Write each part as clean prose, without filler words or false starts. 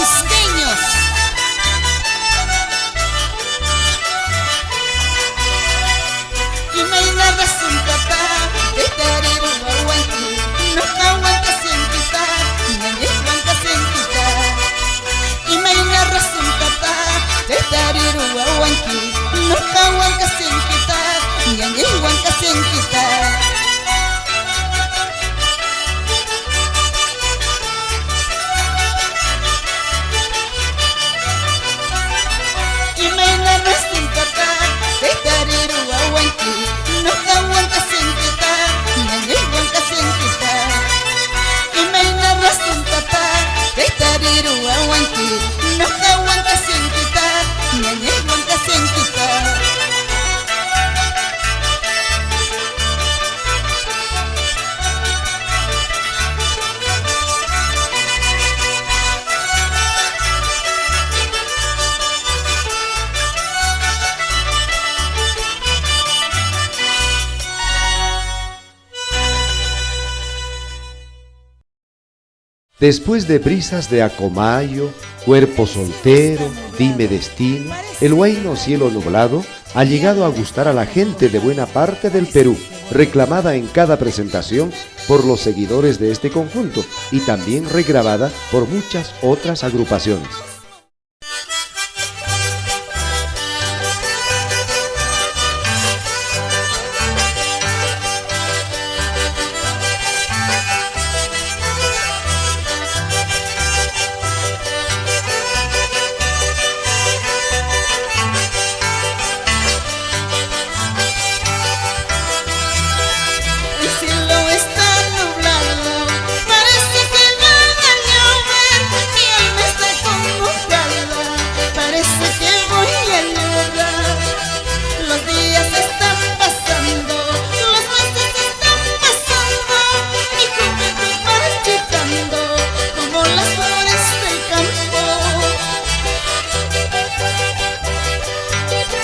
cusqueños. Y me narras un tatá, de tariru aguanti, no aguanta sentita, ñañe aguanta sentita. Y me narras un tatá, de tariru aguanti, no aguanta sentita, ñañe aguanta sentita. Después de brisas de Acomayo, Cuerpo soltero, Dime destino, el huayno Cielo nublado ha llegado a gustar a la gente de buena parte del Perú, reclamada en cada presentación por los seguidores de este conjunto y también regrabada por muchas otras agrupaciones.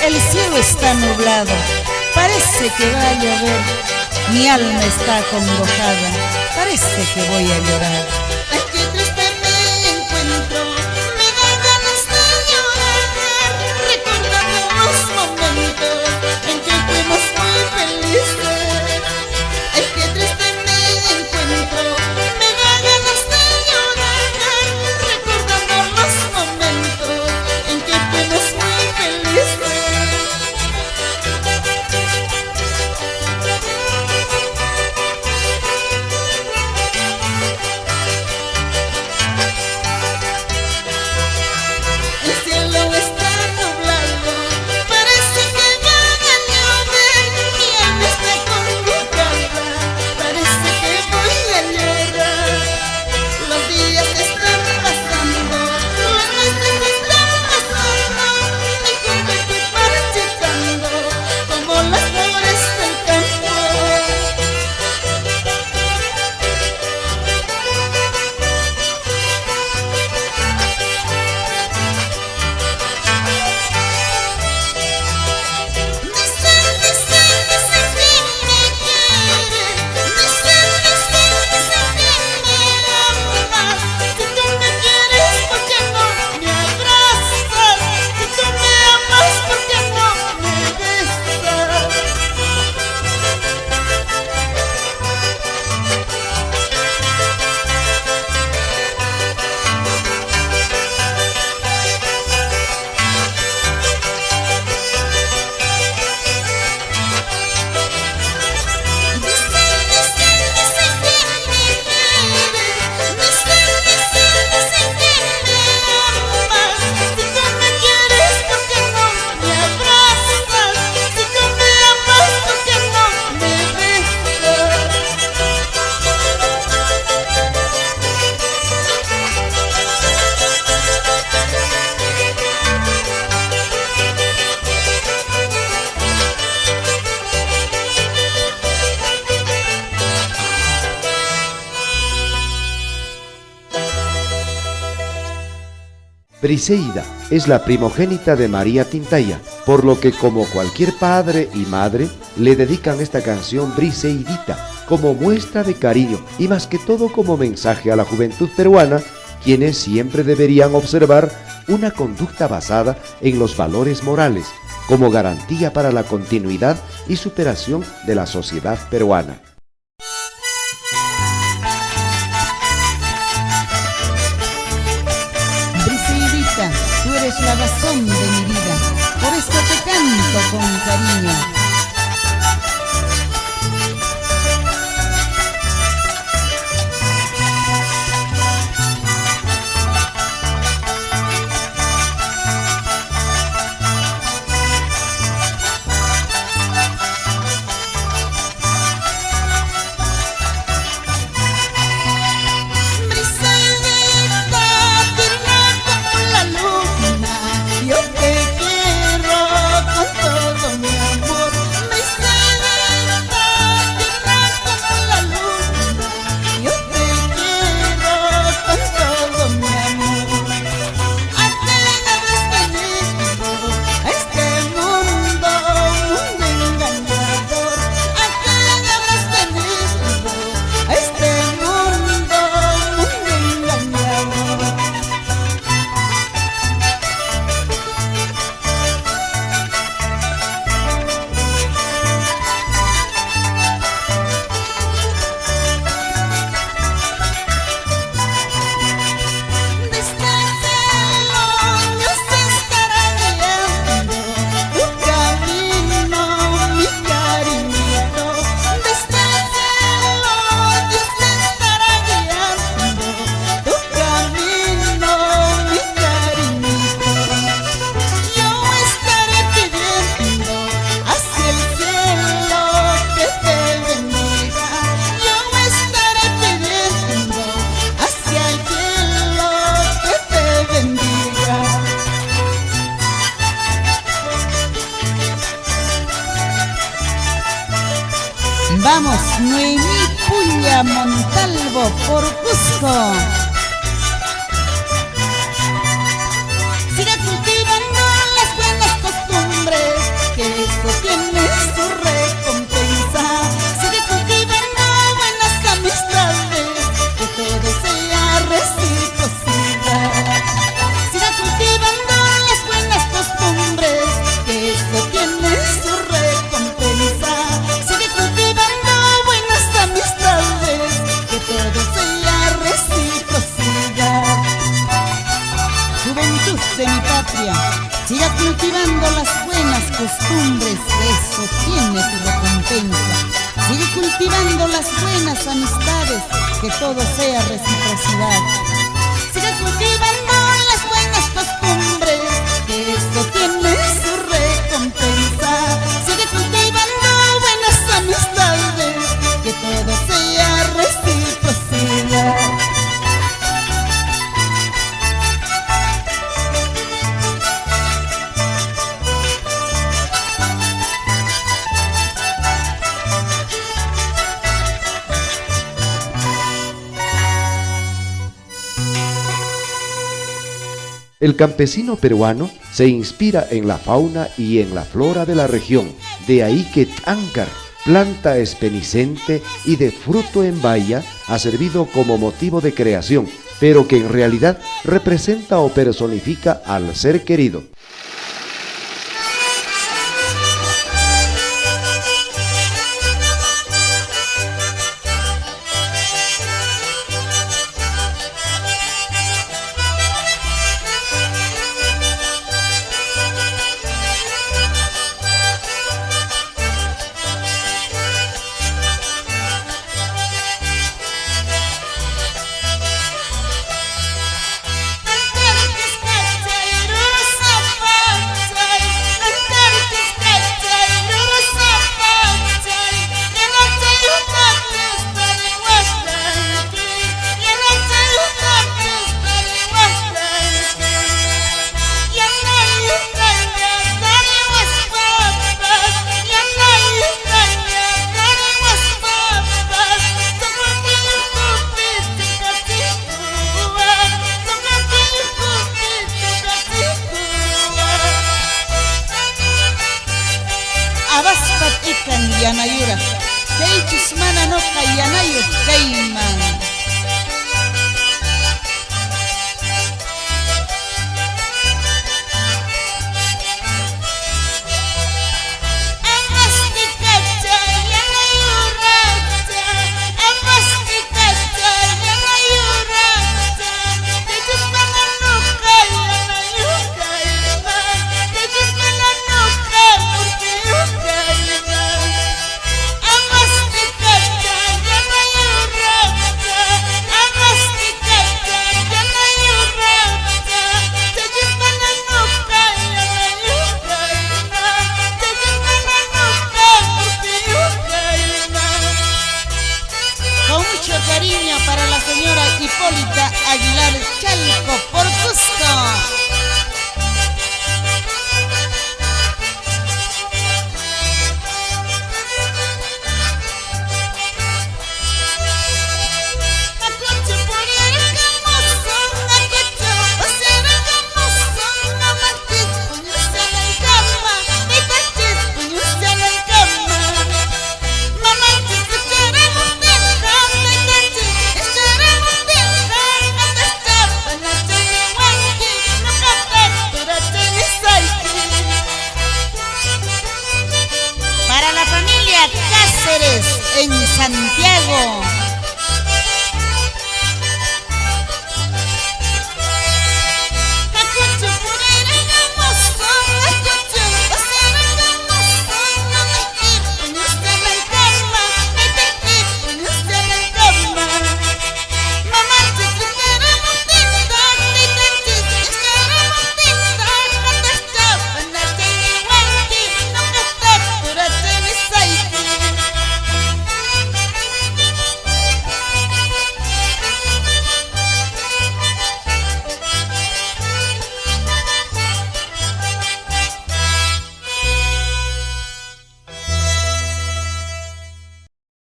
El cielo está nublado, parece que va a llover. Mi alma está acongojada, parece que voy a llorar. Ay, qué triste me encuentro, me da ganas de llorar, recordando los momentos en que fuimos muy felices. Ay, qué triste me encuentro, me da ganas de llorar, recordando los momentos en que fuimos muy felices. Briseida es la primogénita de María Tintaya, por lo que como cualquier padre y madre le dedican esta canción Briseidita como muestra de cariño y más que todo como mensaje a la juventud peruana quienes siempre deberían observar una conducta basada en los valores morales, como garantía para la continuidad y superación de la sociedad peruana. Briseidita, tú eres la razón de mi vida, por esto te canto con cariño. Vamos, Noemí Puya Montalvo por Cusco. Siga cultivando las buenas costumbres, que eso tiene su recompensa. Siga cultivando buenas amistades, que todo sea reciprocidad. Siga cultivando las buenas costumbres, que eso tiene su recompensa. Siga cultivando buenas amistades, que todo sea reciprocidad. Juventud de mi patria, siga cultivando las buenas costumbres, que eso tiene su recompensa. Sigue cultivando las buenas amistades, que todo sea reciprocidad. Siga cultivando las buenas costumbres, que eso tiene su recompensa. Sigue cultivando buenas amistades, que todo sea reciprocidad. El campesino peruano se inspira en la fauna y en la flora de la región, de ahí que Táncar, planta espenicente y de fruto en baya, ha servido como motivo de creación, pero que en realidad representa o personifica al ser querido. Abaspat ikan yanayura, kay chismana no kay yanayo kayman. Chalco por Cusco. Para la familia Cáceres en Santiago.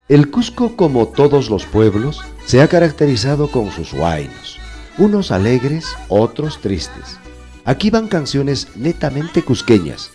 El Cusco, como todos los pueblos, se ha caracterizado con sus huaynos, unos alegres, otros tristes. Aquí van canciones netamente cusqueñas,